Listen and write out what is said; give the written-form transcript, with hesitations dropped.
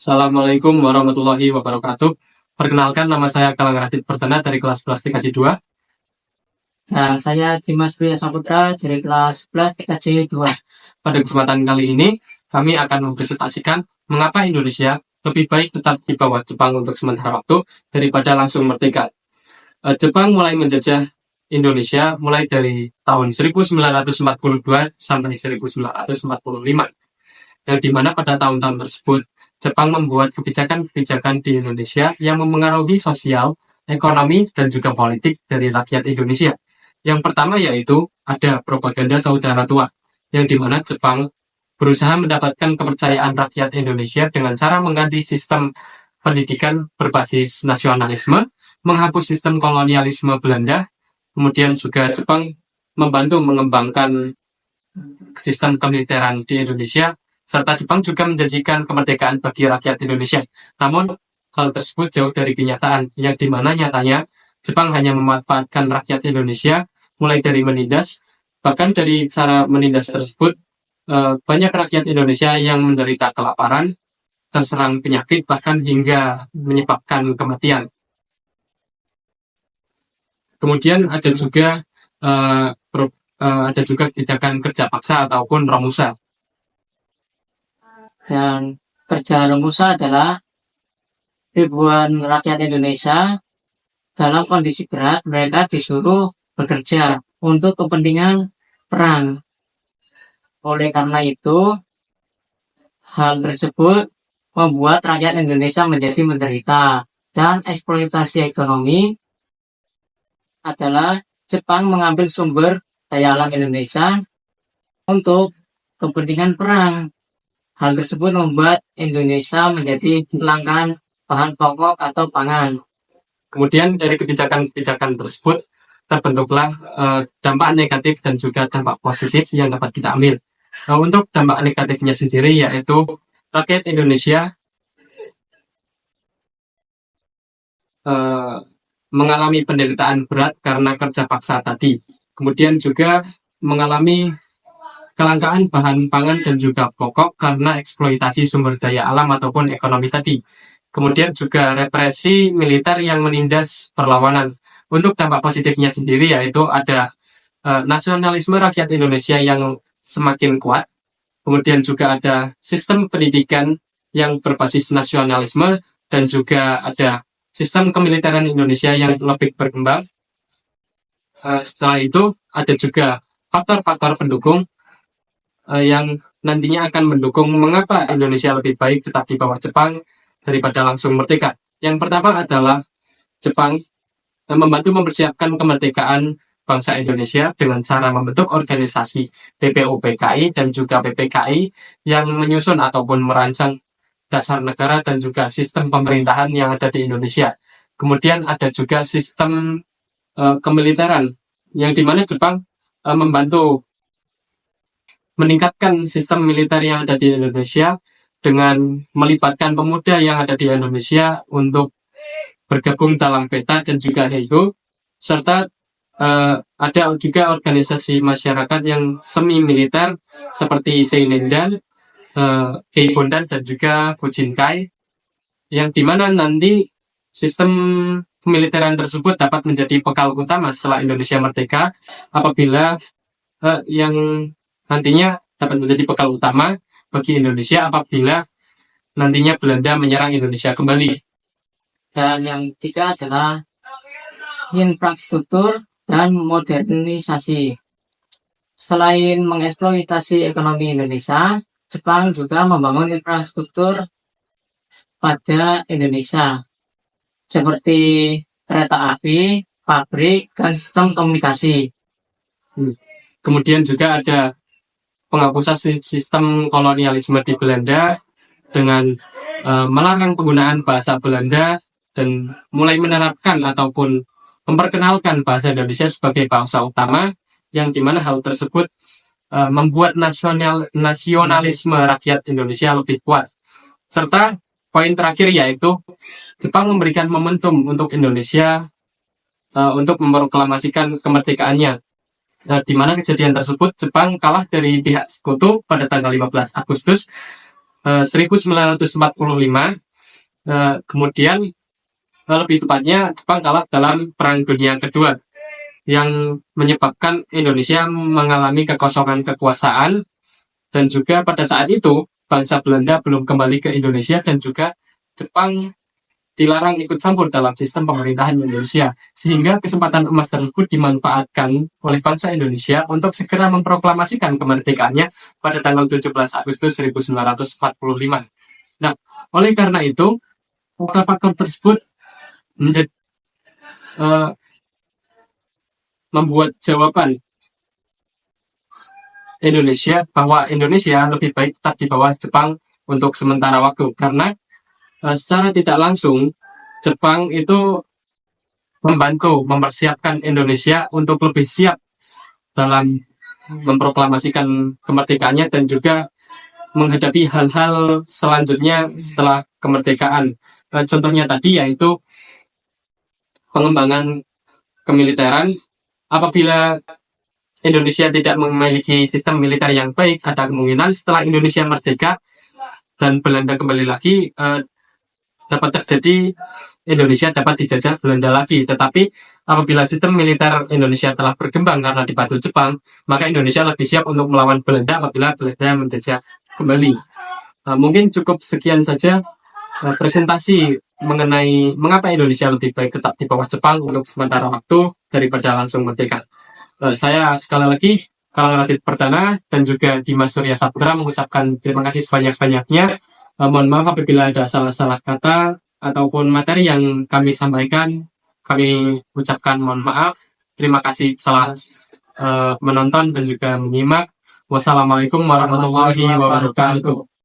Assalamualaikum warahmatullahi wabarakatuh. Perkenalkan, nama saya Kalang Radit Pertena dari kelas 11 TKJ 2. Dan saya Dimas Priya Saputra dari kelas 11 TKJ 2. Pada kesempatan kali ini, kami akan mempresentasikan mengapa Indonesia lebih baik tetap di bawah Jepang untuk sementara waktu daripada langsung merdeka. Jepang mulai menjajah Indonesia mulai dari tahun 1942 sampai 1945. Yang dimana pada tahun-tahun tersebut, Jepang membuat kebijakan-kebijakan di Indonesia yang memengaruhi sosial, ekonomi, dan juga politik dari rakyat Indonesia. Yang pertama yaitu ada propaganda saudara tua, yang dimana Jepang berusaha mendapatkan kepercayaan rakyat Indonesia dengan cara mengganti sistem pendidikan berbasis nasionalisme, menghapus sistem kolonialisme Belanda, kemudian juga Jepang membantu mengembangkan sistem kemiliteran di Indonesia, serta Jepang juga menjanjikan kemerdekaan bagi rakyat Indonesia. Namun, hal tersebut jauh dari kenyataan, yang dimana nyatanya Jepang hanya memanfaatkan rakyat Indonesia, mulai dari menindas, bahkan dari cara menindas tersebut, banyak rakyat Indonesia yang menderita kelaparan, terserang penyakit, bahkan hingga menyebabkan kematian. Kemudian ada juga kebijakan kerja paksa ataupun romusa. Dan kerja romusa adalah ribuan rakyat Indonesia dalam kondisi berat, mereka disuruh bekerja untuk kepentingan perang. Oleh karena itu, hal tersebut membuat rakyat Indonesia menjadi menderita, dan eksploitasi ekonomi adalah Jepang mengambil sumber daya alam Indonesia untuk kepentingan perang. Hal tersebut membuat Indonesia menjadi langkaan bahan pokok atau pangan. Kemudian dari kebijakan-kebijakan tersebut terbentuklah dampak negatif dan juga dampak positif yang dapat kita ambil. Untuk dampak negatifnya sendiri yaitu rakyat Indonesia mengalami penderitaan berat karena kerja paksa tadi. Kemudian juga mengalami kelangkaan bahan pangan dan juga pokok karena eksploitasi sumber daya alam ataupun ekonomi tadi. Kemudian juga represi militer yang menindas perlawanan. Untuk dampak positifnya sendiri yaitu ada nasionalisme rakyat Indonesia yang semakin kuat. Kemudian juga ada sistem pendidikan yang berbasis nasionalisme dan juga ada sistem kemiliteran Indonesia yang lebih berkembang. Setelah itu ada juga faktor-faktor pendukung yang nantinya akan mendukung mengapa Indonesia lebih baik tetap di bawah Jepang daripada langsung merdeka. Yang pertama adalah Jepang membantu mempersiapkan kemerdekaan bangsa Indonesia dengan cara membentuk organisasi BPUPKI dan juga PPKI yang menyusun ataupun merancang dasar negara dan juga sistem pemerintahan yang ada di Indonesia. Kemudian ada juga sistem kemiliteran yang dimana Jepang membantu meningkatkan sistem militer yang ada di Indonesia dengan melibatkan pemuda yang ada di Indonesia untuk bergabung dalam PETA dan juga HEIHO, serta ada juga organisasi masyarakat yang semi militer seperti Seinindan, Keibondan dan juga Fujinkai, yang dimana nanti sistem kemiliteran tersebut dapat menjadi bekal utama setelah Indonesia merdeka apabila yang nantinya dapat menjadi bekal utama bagi Indonesia apabila nantinya Belanda menyerang Indonesia kembali. Dan yang ketiga adalah infrastruktur dan modernisasi. Selain mengeksploitasi ekonomi Indonesia, Jepang juga membangun infrastruktur pada Indonesia, seperti kereta api, pabrik, dan sistem komunikasi. Kemudian juga ada penghapusan sistem kolonialisme di Belanda dengan melarang penggunaan bahasa Belanda dan mulai menerapkan ataupun memperkenalkan bahasa Indonesia sebagai bahasa utama, yang dimana hal tersebut membuat nasionalisme rakyat Indonesia lebih kuat. Serta poin terakhir yaitu Jepang memberikan momentum untuk Indonesia untuk memproklamasikan kemerdekaannya. Di mana kejadian tersebut Jepang kalah dari pihak sekutu pada tanggal 15 Agustus 1945. Kemudian lebih tepatnya Jepang kalah dalam Perang Dunia Kedua yang menyebabkan Indonesia mengalami kekosongan kekuasaan, dan juga pada saat itu bangsa Belanda belum kembali ke Indonesia, dan juga Jepang dilarang ikut campur dalam sistem pemerintahan Indonesia, sehingga kesempatan emas tersebut dimanfaatkan oleh bangsa Indonesia untuk segera memproklamasikan kemerdekaannya pada tanggal 17 Agustus 1945. Nah, oleh karena itu, faktor-faktor tersebut menjadi, membuat jawaban Indonesia bahwa Indonesia lebih baik tetap di bawah Jepang untuk sementara waktu, karena secara tidak langsung Jepang itu membantu mempersiapkan Indonesia untuk lebih siap dalam memproklamasikan kemerdekaannya dan juga menghadapi hal-hal selanjutnya setelah kemerdekaan. Contohnya tadi yaitu pengembangan kemiliteran. Apabila Indonesia tidak memiliki sistem militer yang baik, ada kemungkinan setelah Indonesia merdeka dan Belanda kembali lagi, dapat terjadi Indonesia dapat dijajah Belanda lagi. Tetapi apabila sistem militer Indonesia telah berkembang karena dibantu Jepang, maka Indonesia lebih siap untuk melawan Belanda apabila Belanda menjajah kembali. Mungkin cukup sekian saja presentasi mengenai mengapa Indonesia lebih baik tetap di bawah Jepang untuk sementara waktu daripada langsung merdeka. Saya sekali lagi, Kalangan Radit Perdana dan juga Dimas Surya Saputra mengucapkan terima kasih sebanyak-banyaknya. Mohon maaf apabila ada salah-salah kata ataupun materi yang kami sampaikan, kami ucapkan mohon maaf. Terima kasih telah menonton dan juga menyimak. Wassalamualaikum warahmatullahi wabarakatuh.